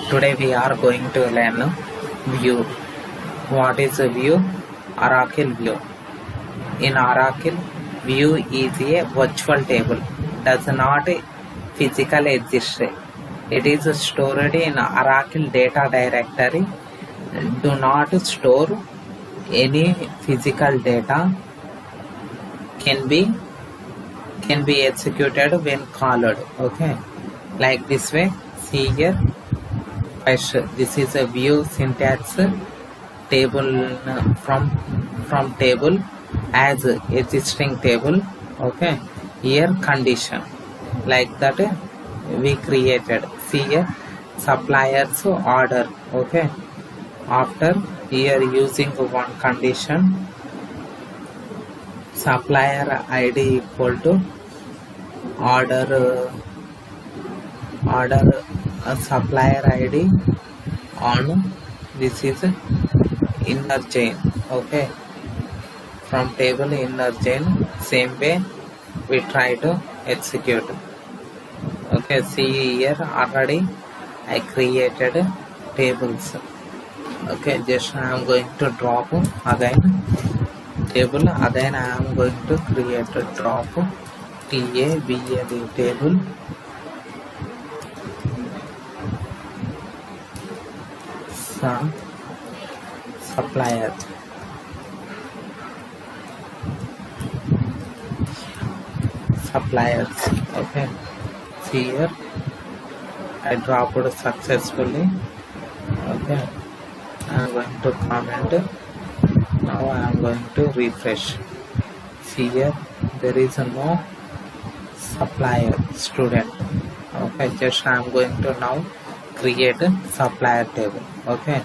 Today we are going to learn view. What is a view? Oracle view. In Oracle, view is a virtual table. Does not physical exist. It is stored in Oracle data directory. Do not store any physical data. Can be executed when called. Okay, like this way. See here. First, this is a view syntax. Table from table as existing table. Okay, here condition like that we created. See here, suppliers order. Okay, after here using one condition, supplier ID equal to order supplier ID on this is inner chain. Okay, from table inner chain, same way we try to execute. Okay, see here already I created tables. Okay, just I am going to drop again table. Again I am going to create a drop TABLE table. Supplier. Suppliers. Okay, see here I dropped successfully. Okay, I am going to comment. Now I am going to refresh. See here there is no supplier student. Okay, just I am going to now create a supplier table. Okay,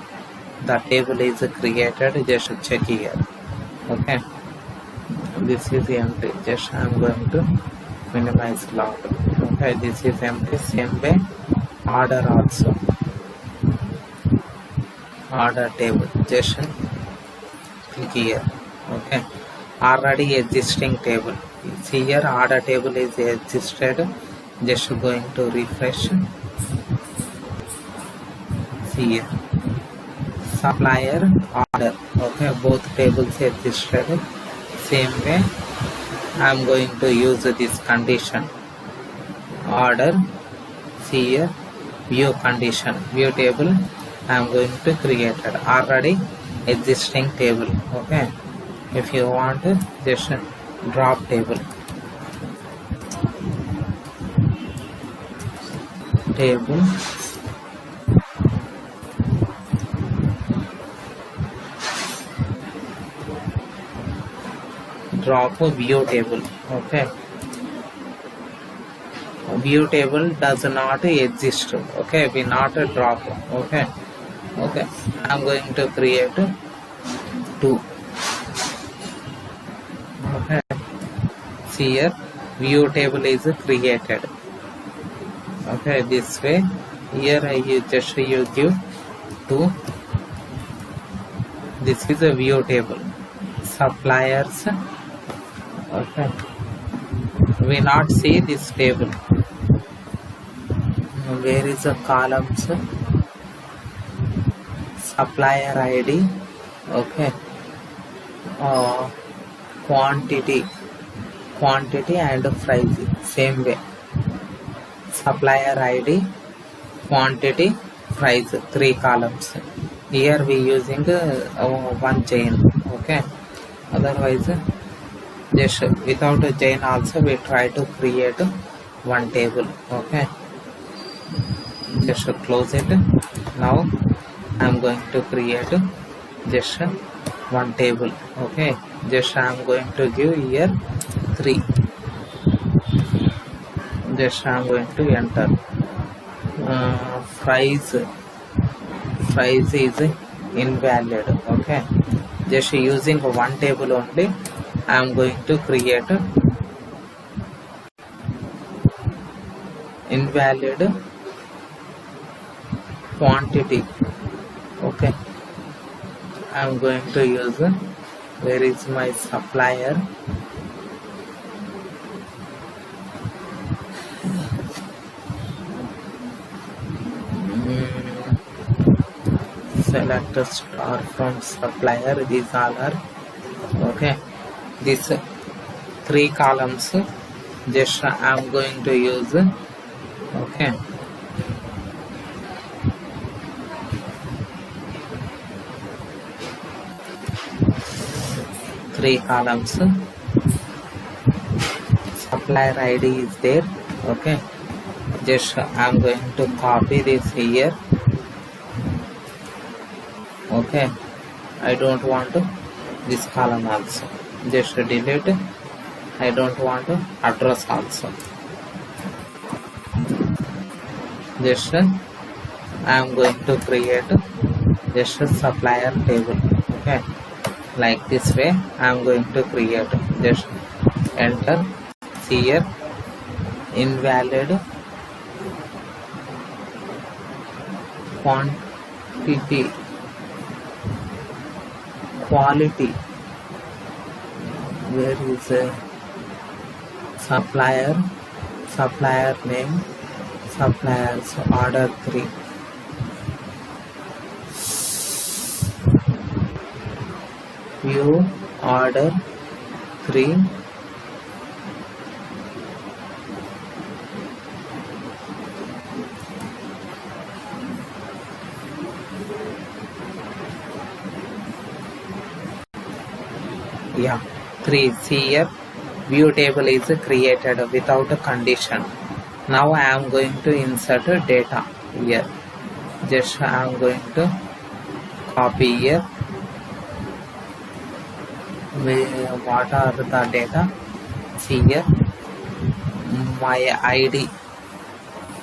the table is created. Just check here. Okay, this is empty. Just I am going to minimize log. Okay, this is empty. Same way order also. Order table. Just click here. Okay, already existing table. See here order table is existed. Just going to refresh. See here supplier order. Okay, both tables existed. Same way I am going to use this condition order. See here view condition view table I am going to create it already existing table. Okay, if you want just drop table drop a view table. Okay, view table does not exist. Okay, we not drop. Okay, I am going to create two. Okay, see here view table is created. Okay, this way here you just you give two. This is a view table suppliers. Okay, we not see this table. Where is the columns? Supplier ID. Okay, quantity and price. Same way supplier ID, quantity, price, 3 columns. Here we using one chain. Okay, otherwise just without a chain also we try to create one table. Okay, just close it. Now I am going to create just one table. Okay, just I am going to give here 3. Just I am going to enter price is invalid. Okay, just using one table only I am going to create invalid quantity. Okay, I am going to use where is my supplier select a star from supplier. These all are okay. These 3 columns just I am going to use. Okay, 3 columns. Supplier ID is there. Okay, just I am going to copy this here. Okay, I don't want this column also, just delete. I don't want address also, just I am going to create just a supplier table. Okay, like this way I am going to create. Just enter here invalid quantity quality. Where is a supplier name, suppliers order 3. View order 3. Yeah, 3. See here, view table is created without a condition. Now I am going to insert data here. Just I am going to copy here. What are the data? See here, my ID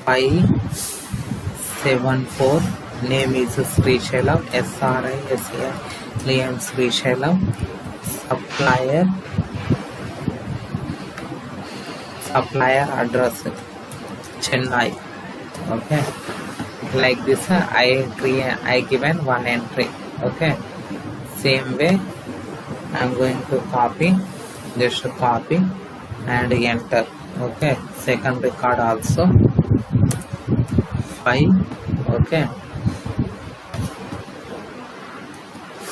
574, name is Srisailam, SRISALM Srisailam. Supplier address Chennai. Okay, like this I given one entry. Okay, same way I am going to copy, just copy and enter. Okay, second record also 5. Okay,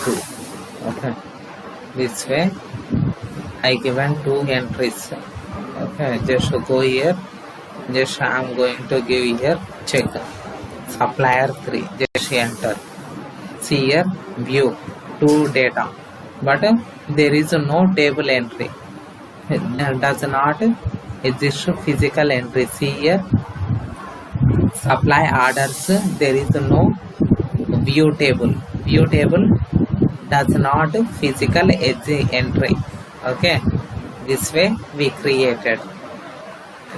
2. Okay, this way I given 2 entries. Okay, just go here, just I am going to give here check supplier 3, just enter. See here, view 2 data, but there is no table entry. It does not exist physical entry. See here, supply orders, there is no view table. View table does not physical entry. Okay, this way we created.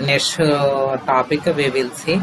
Next topic we will see